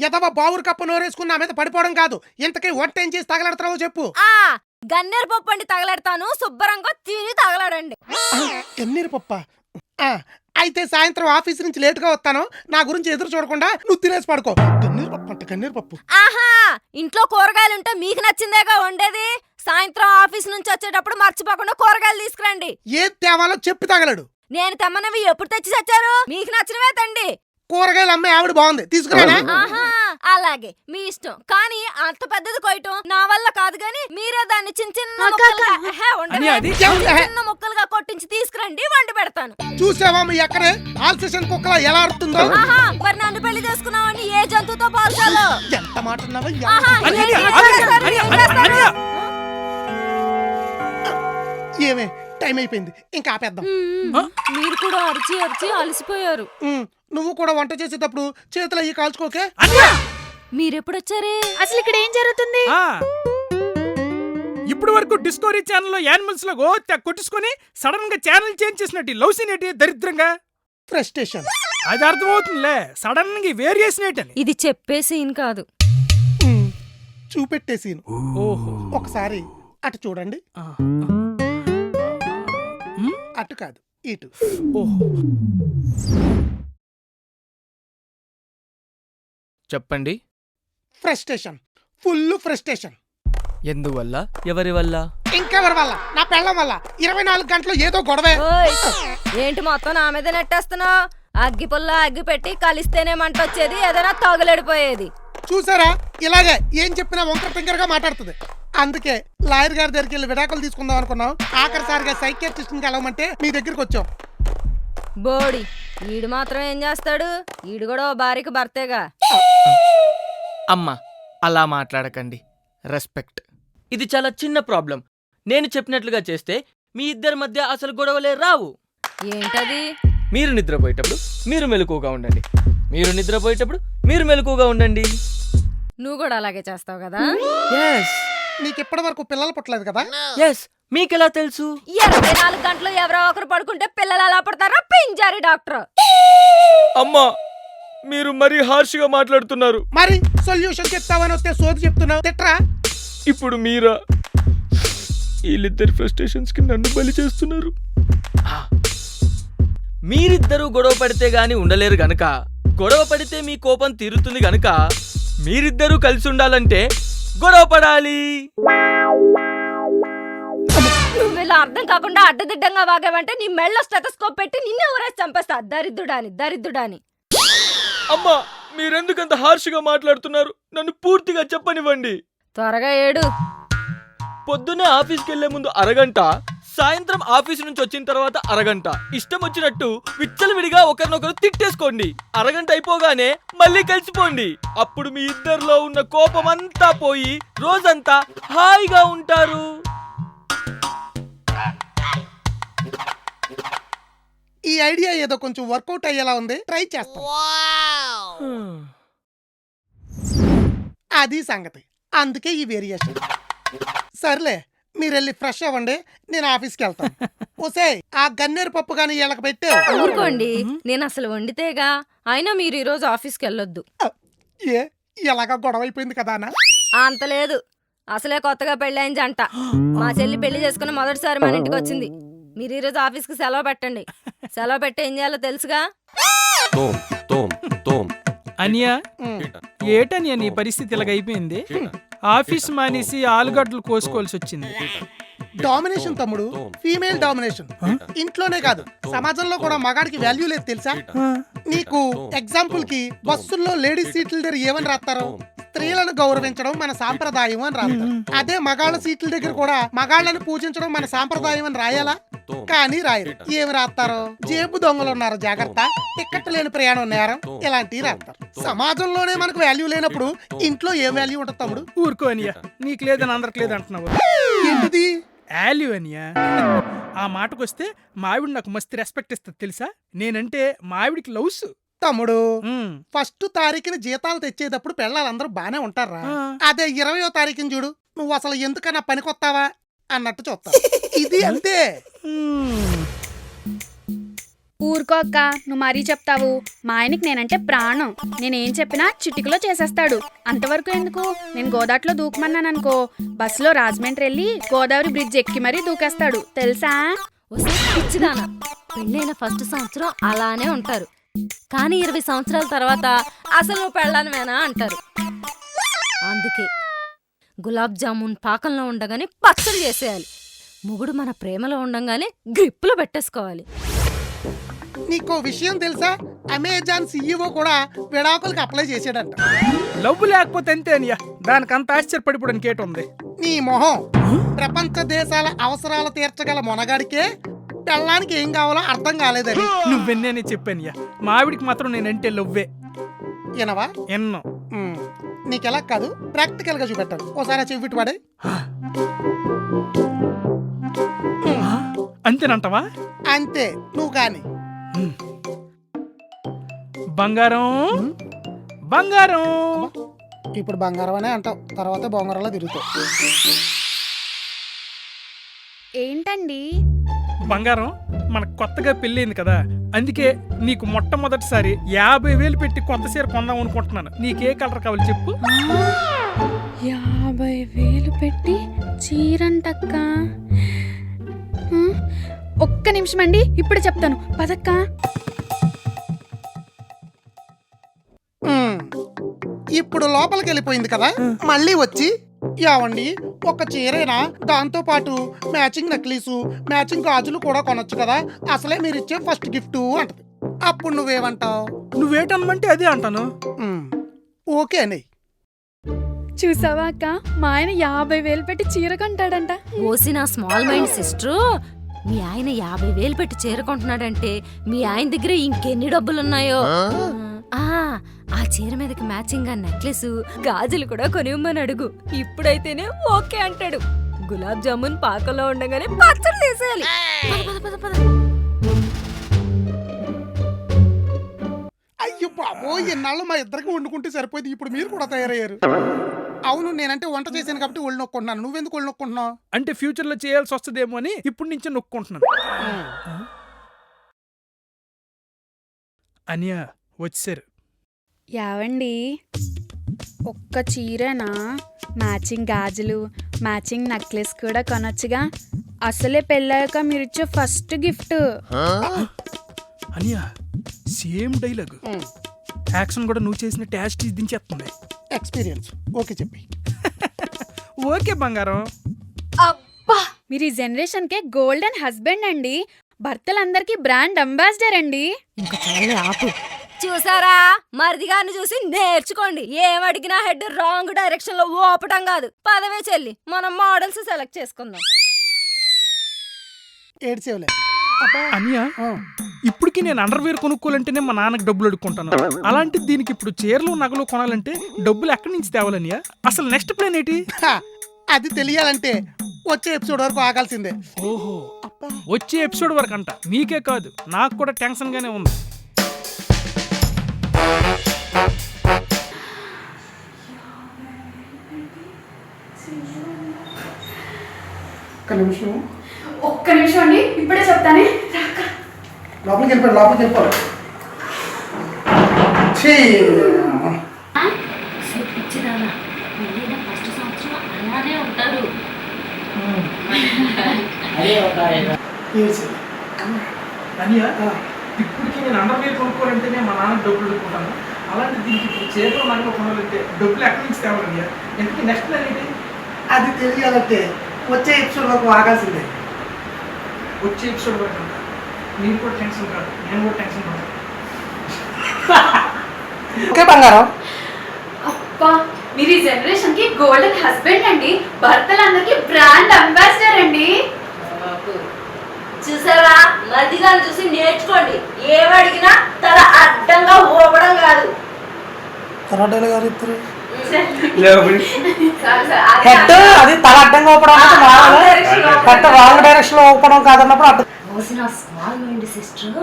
ఎదవ బావురు కప్పు నోరేసుకున్న మీద పడిపోవడం కాదు. ఇంతకీ వంట ఏం చేసి తగలెడతావో చెప్పు. గన్నేరు పప్పు అండి తగలెడతాను, శుభ్రంగా తిని తగలడండి. గన్నేరు పప్ప? అయితే సాయంత్రం ఆఫీస్ నుంచి లేటుగా వస్తాను, నా గురించి ఎదురు చూడకుండా నువ్వు తినేసి పడుకో. గన్నేరు పప్పు అంటే గన్నేరు పప్పు. ఆహా, ఇంట్లో కూరగాయలుంటే మీకు నచ్చిందేగా వండేది. సాయంత్రం ఆఫీస్ నుంచి వచ్చేటప్పుడు మర్చిపోకుండా కూరగాయలు తీసుకురండి. ఏది తేవాలో చెప్పి తగలడు. నేను తెమ్మనవి ఎప్పుడు తెచ్చి చచ్చారు? మీకు నచ్చినవే తండి. కూరగాయలు అమ్మే ఆవిడ బాగుంది, తీసుకురానా? ఆహా, అలాగే మీ ఇష్టం. కానీ అంత పెద్దది కొయ్యటం నా వల్ల కాదు. గాని మీరే దాన్ని చిన్న చిన్న ముక్కలుగా కొట్టించి తీసుకురండి, వండి పెడతాను. చూసావా మీ అక్కడే ఆల్సేషన్ కుక్కలా ఎలా అరుతుందో? ఆహా, మరి నన్ను పెళ్లి చేసుకున్నావని ఏ జంతువుతో పాల్చాలో? ఎంత మాట అన్నావా? ఏమే టైం అయిపోయింది, ఇంకా ఆపేద్దాం. మీరు కూడా అరిచి అరిచి అలసిపోయారు. నువ్వు కూడా వంట చేసేటప్పుడు చేతులు అయ్యి కాల్చుకోకే. మీరెప్పుడొచ్చారే? అసలు ఇక్కడ ఏం జరుగుతుంది? ఇప్పుడు వరకు డిస్కవరీ ఛానల్లో యానిమల్స్ లో కొట్టించుకొని సడన్ గా ఛానల్ చేంజ్ చేసినట్టు లవ్ సీన్ ఏంటి దరిద్రంగా? ఫ్రస్ట్రేషన్. అది అర్థమవుతుందిలే, సడన్ గా వేరియేషన్ ఏంటని. ఇది చెప్పే సీన్ కాదు, చూపెట్టే సీన్. ఓహో, ఒకసారి అటు చూడండి. అటు కాదు, ఇటు. ఓహో, చెప్పండి. Frustration, full frustration. ఎందువల్ల? ఎవరి వల్ల? ఇంకెవరి వల్ల? నా పెళ్ళం వల్ల. 24 గంటలు ఏదో గొడవే. ఏంటి మొత్తం నా మీద నెట్టేస్తున్నావు? అగ్గి పుల్ల అగ్గి పెట్టి కలిస్తేనే మంట వచ్చేది, ఏదైనా తగులడిపోయేది. చూసారా, ఇలాగే ఏం చెప్పినా వంకర టింకర్ గా మాట్లాడుతుంది. అందుకే లాయర్ గారి దగ్గరికి వెళ్ళి విడాకులు తీసుకుందాం అనుకున్నాం. ఆఖరిసారిగా సైకియాట్రిస్ట్ కి వెళ్ళమంటే మీ దగ్గరికి వచ్చాం. బోడి ఈడు మాత్రం ఏం చేస్తాడు? ఈడు కూడా ఓ భార్యకి భర్తేగా. అమ్మా, అలా మాట్లాడకండి. రెస్పెక్ట్. ఇది చాలా చిన్న ప్రాబ్లం. నేను చెప్పినట్లుగా చేస్తే మీ ఇద్దరి మధ్య అసలు గొడవలే రావు. ఏంటది? మీరు నిద్రపోయేటప్పుడు మీరు మెలకువగా ఉండండి, మీరు నిద్రపోయేటప్పుడు మీరు మెలకువగా ఉండండి. నువ్వు కూడా అలాగే చేస్తావు కదా? నీకు ఇప్పటి వరకు పిల్లలు పుట్టలేదు కదా? ఎస్. మీకెలా తెలుసు? 24 గంటలు ఎవరో ఒకరు పడుకుంటే పిల్లలు ఎలా పడతారో పింజారి డాక్టర్. అమ్మా, మీరు మరీ హార్ష్ గా మాట్లాడుతున్నారు. మరి సొల్యూషన్ చెప్తావని వస్తే సోది చెప్తున్నావు. తిట్రా. ఇప్పుడు మీరా వీళ్ళిద్దరి ఫ్రస్ట్రేషన్స్ కి నన్ను బలి చేస్తున్నారు. మీరిద్దరూ గొడవ పడితే గాని ఉండలేరు గనక, గొడవ పడితే మీ కోపం తీరుతుంది గనక మీరిద్దరూ కలిసి ఉండాలంటే గొడవ పడాలి. నువ్వు ఇలా అర్థం కాకుండా అడ్డదిడ్డంగా వాగావంటే నీ మెళ్ళో స్టెథోస్కోప్ పెట్టి నిన్ను ఎవరైనా చంపేస్తా. దరిద్రుడాని. అమ్మా, మీరెందుకంత హార్ష్ గా మాట్లాడుతున్నారు? నన్ను పూర్తిగా చెప్పనివ్వండి. త్వరగా ఏడు. పొద్దున్నే ఆఫీస్కి వెళ్లే ముందు అరగంట, సాయంత్రం ఆఫీస్ నుంచి వచ్చిన తర్వాత అరగంట ఇష్టం వచ్చినట్టు విచ్చలవిడిగా ఒకరినొకరు తిట్టేసుకోండి. అరగంట అయిపోగానే మళ్ళీ కలిసిపోండి. అప్పుడు మీ ఇద్దరిలో ఉన్న కోపం అంతా పోయి రోజంతా హాయిగా ఉంటారు. ఈ ఐడియా ఏదో కొంచెం వర్కౌట్ అయ్యేలా ఉంది, ట్రై చేస్తాం. అది సంగతి. అందుకే ఈ వేరియేషన్. సర్లే, మీరు వెళ్ళి ఫ్రెష్ అవ్వండి, నేను ఆఫీస్కి వెళ్తాను. ఓసే, ఆ గన్నేరు పప్పు గానీ వీళ్ళకి పెట్టావు. ఊరుకోండి, నేను అసలు వండితేగా. అయినా మీరు ఈరోజు ఆఫీస్కి వెళ్ళొద్దు. ఏ ఎలాగా గొడవ అయిపోయింది కదా అన్న? అంత లేదు, అసలే కొత్తగా పెళ్ళైన జంట. మా చెల్లి పెళ్లి చేసుకుని మొదటిసారి మన ఇంటికి వచ్చింది. మీరు ఈరోజు ఆఫీస్కి సెలవు పెట్టండి. సెలవు పెట్టి ఏం చేయాలో తెలుసుగా? అనియా, ఏటనియా నీ పరిస్థితి ఇలాగైపోయింది? ఆఫీస్ మానేసి ఆలుగడ్డలు కోసుకోవాల్సి వచ్చింది. డామినేషన్ తమ్ముడు, ఫీమేల్ డామినేషన్. ఇంట్లోనే కాదు, సమాజంలో కూడా మగాడికి వాల్యూ లేదు తెలుసా? నీకు ఎగ్జాంపుల్ కి బస్సుల్లో లేడీస్ సీట్ల దగ్గర ఏమని రాస్తారో, స్త్రీలను గౌరవించడం మన సాంప్రదాయం అని రాస్తారు. అదే మగాళ్ళ సీట్ల దగ్గర కూడా మగాళ్ళని పూజించడం మన సాంప్రదాయం అని రాయాలా? కానీ రాయరు. ఏమి రాస్తారో, జేబు దొంగలు ఉన్నారు జాగ్రత్త, టికెట్ లేని ప్రయాణం నేరం, ఇలాంటివి రాస్తారు. సమాజంలోనే మనకు వాల్యూ లేనప్పుడు ఇంట్లో ఏం వాల్యూ ఉంటుంది తమ్ముడు? ఊరుకో అనియా, నీకు లేదని అందరికి లేదంటున్నావు. ఏంటిది వాల్యూ అనియా? ఆ మాటకొస్తే మావిడి నాకు మస్తు రెస్పెక్ట్ ఇస్తుంది తెలుసా. నేనంటే మావిడికి లవ్స్. తమ్ముడు, ఫస్ట్ తారీఖుని జీతాలు తెచ్చేటప్పుడు పిల్లలందరూ బానే ఉంటారా? అదే 20వ తారీఖుని చూడు, నువ్వు అసలు ఎందుకన్నా పనికొత్తావా అన్నట్టు చూస్తా. ఇది అంతే. ఊరుకో అక్క, నువ్వు మరీ చెప్తావు. మా ఆయనకి నేనంటే ప్రాణం. నేనేం చెప్పినా చిటికలో చేసేస్తాడు. అంతవరకు ఎందుకు, నేను గోదాట్లో దూకమన్నాననుకో, బస్సులో రాజమండ్రి వెళ్ళి గోదావరి బ్రిడ్జ్ ఎక్కి మరీ దూకేస్తాడు తెలుసా? వస్తే పిచ్చిదానా, పెళ్ళైన ఫస్ట్ సంవత్సరం అలానే ఉంటారు, కానీ 20 సంవత్సరాల తర్వాత అసలు నువ్వు పెళ్ళానివేనా అంటారు. అందుకే గులాబ్ జామున్ పాకంలో ఉండగానే పచ్చడి చేసేయాలి, మొగుడు మన ప్రేమలో ఉండగానే గ్రిప్పులో పెట్టేసుకోవాలి. నీకో విషయం తెలుసా, అమెజాన్ CEO కూడా విడాకులకు అప్లై చేశాడంట. లవ్ లేకపోతే అంతే అనియా, దానికంత ఆశ్చర్యపడిపోవడానికి ఏటుంది? నీ మొహం, ప్రపంచ దేశాల అవసరాలు తీర్చగల మొనగాడికే పెళ్ళానికి ఏం కావాలో అర్థం కాలేదని. నువ్వెన్నే చెప్పానియా, మా ఆవిడికి మాత్రం నేనంటే లవ్వే. వినవా? ఎన్నో. నీకెలా కాదు, ప్రాక్టికల్ గా చూపెట్టాను. ఓసారి చెవిటి పడే. అంతేనంటవా? అంతే, నువ్వు కానీ. బంగారం బంగారం. ఇప్పుడు బంగారం అనే అంటావు, తర్వాత బొంగారంలో తిరుగుతావు. ఏంటండి? బంగారం, మనకు కొత్తగా పెళ్ళైంది కదా, అందుకే నీకు మొట్టమొదటిసారి 50,000 పెట్టి కొత్త చీర కొందాం అనుకుంటున్నాను. నీకే కలర్ కావాలి చెప్పు. 50,000 పెట్టి చీరంటక్క. ఒక్క నిమిషం అండి, ఇప్పుడు చెప్తాను. పదక్క. ఇప్పుడు లోపలికి వెళ్ళిపోయింది కదా, మళ్ళీ వచ్చి యావండి ఒక చీరేనా, దాంతో పాటు మ్యాచింగ్ నెక్లెస్, మ్యాచింగ్ గాజులు కూడా కొనొచ్చు కదా, అసలే మీరు ఇచ్చే ఫస్ట్ గిఫ్ట్ అంటది. అప్పుడు నువ్వేమంటావు? నువ్వేటనమంటే అదే అంటాను. ఓకే అని. చూసావా అక్క, మా ఆయన 50,000 పెట్టి చీర కొంటాడంట. ఓసి నా స్మాల్ మైండ్ సిస్టరు, మీ ఆయన 50,000 పెట్టి చేరుకుంటున్నాడంటే మీ ఆయన దగ్గర ఇంకెన్ని డబ్బులున్నాయో. ఆ చీర మీదకి మ్యాచింగ్ గా నెక్లెస్, గాజులు కూడా కొనివ్వమని అడుగు. ఇప్పుడైతేనే ఓకే అంటాడు. గులాబ్ జామున్ పాకంలో ఉండగానే పచ్చడి చేసేయాలి. పద, పద, పద, పద. అయ్యో బాబో, ఎన్నాళ్ళు మా ఇద్దరికి వండుకుంటే సరిపోయింది, ఇప్పుడు మీరు కూడా తయారయ్యారు. అవును, నేనంటే వంట చేశాను కాబట్టి ఒళ్ళు నొక్కుంటున్నాను. నువ్వెందుకు ఒళ్ళు నొక్కుంటున్నావు? అంటే ఫ్యూచర్ లో చేయాల్సి వస్తుందేమో అని ఇప్పటి నుంచే నొక్కుంటున్నాను. అనియా వచ్చారు. యావండి, ఒక్క చీరేనా, మ్యాచింగ్ గాజులు, మ్యాచింగ్ నెక్లెస్ కూడా కొనొచ్చుగా. అసలే పెళ్ళాక మీరిచ్చే ఫస్ట్ గిఫ్ట్. అనియా సేమ్ డైలాగ్, యాక్షన్ కూడా నువ్వు చేసిన టేస్ట్ దించేస్తుంది. ఎక్స్పీరియన్స్ ఓకే చెప్పి. ఓకే బంగారం. అబ్బా, మీరు ఈ జనరేషన్ కే గోల్డెన్ హస్బెండ్ అండి. భర్తలందరికీ బ్రాండ్ అంబాసిడర్ అండి. ఇంకా చాలే ఆపు. చూసారా, మరిదిగారిని చూసి నేర్చుకోండి. ఏం అడిగినా హెడ్ రాంగ్ డైరెక్షన్ లో ఓపటం కాదు. పదవే చెల్లి, మనం మోడల్స్ సెలెక్ట్ చేసుకుందాం. ఏడ్చేవులే. అనియా, ఇప్పటికి నేను అండర్వేర్ కొనుక్కోవాలంటేనే మా నాన్నకి డబ్బులు అడుక్కుంటాను. అలాంటిది దీనికి ఇప్పుడు చీరలు నగలు కొనాలంటే డబ్బులు ఎక్కడి నుంచి తేవాలనియా? అసలు నెక్స్ట్ ప్లాన్ ఏంటి? అది తెలియాలంటే వచ్చే ఎపిసోడ్ వరకు ఆగాల్సిందే. ఓహో, వచ్చే ఎపిసోడ్ వరకు అంట. మీకే కాదు, నాకు కూడా టెన్షన్ గానే ఉంది. ఒక్క నిమిషం అండి, ఇప్పుడే చెప్తానే. లోపలికి వెళ్ళిపోయాడు, లోపలికి వెళ్ళిపోయాడు. అనియా, ఇప్పటికి నేను అండర్వేర్ కొనుక్కోవాలంటేనే మా నాన్నకి డబ్బులు అడుక్కుంటాను. అలాంటి దీనికి ఇప్పుడు చీరలు నగలు కొనాలంటే డబ్బులు ఎక్కడి నుంచి తేవాలనియా? ఎందుకు నెక్స్ట్ ప్లాన్ ఏంటి? అది తెలియాలంటే వచ్చే ఎపిసోడ్ వరకు ఆగాల్సిందే. వచ్చే ఎపిసోడ్ వరకు అంట. మీరు కూడా టెన్షన్ కాదు, నేను కూడా టెన్షన్ కాదు. ఓకే బంగారం. అబ్బా, మీరు ఈ జనరేషన్ కి గోల్డెన్ హస్బెండ్ అండి. భర్తలందరికీ బ్రాండ్ అంబాసిడర్ అండి. చూసారా, మరిదిగారిని చూసి నేర్చుకోండి. ఏం అడిగినా తల అడ్డంగా ఓపడం కాదు. హెడ్ అది తల అడ్డంగా ఊపడం, హెడ్ రాంగ్ డైరెక్షన్ లో ఊపడం కాదన్నప్పుడు అడ్డం. నా స్మాల్ మైండ్ సిస్టర్,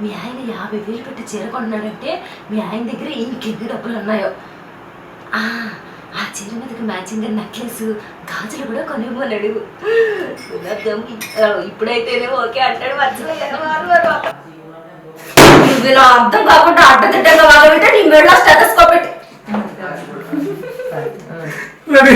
మీ ఆయన 50,000 పెట్టి చేరుకుంటున్నాడంటే మీ ఆయన దగ్గర ఇంకెన్ని డబ్బులు ఉన్నాయో. ఆ చీర మీదకి మ్యాచింగ్ నెక్లెస్, గాజులు కూడా కొనివ్వలేడు. ఇప్పుడైతేనే ఓకే అంటాడు. మర్చిపోయాను. నువ్వు ఇలా అర్థం కాకుండా అడ్డదిడ్డంగా వాగబెట్టే నీ మెడలో స్టెథోస్కోప్ పెట్టి రెడీ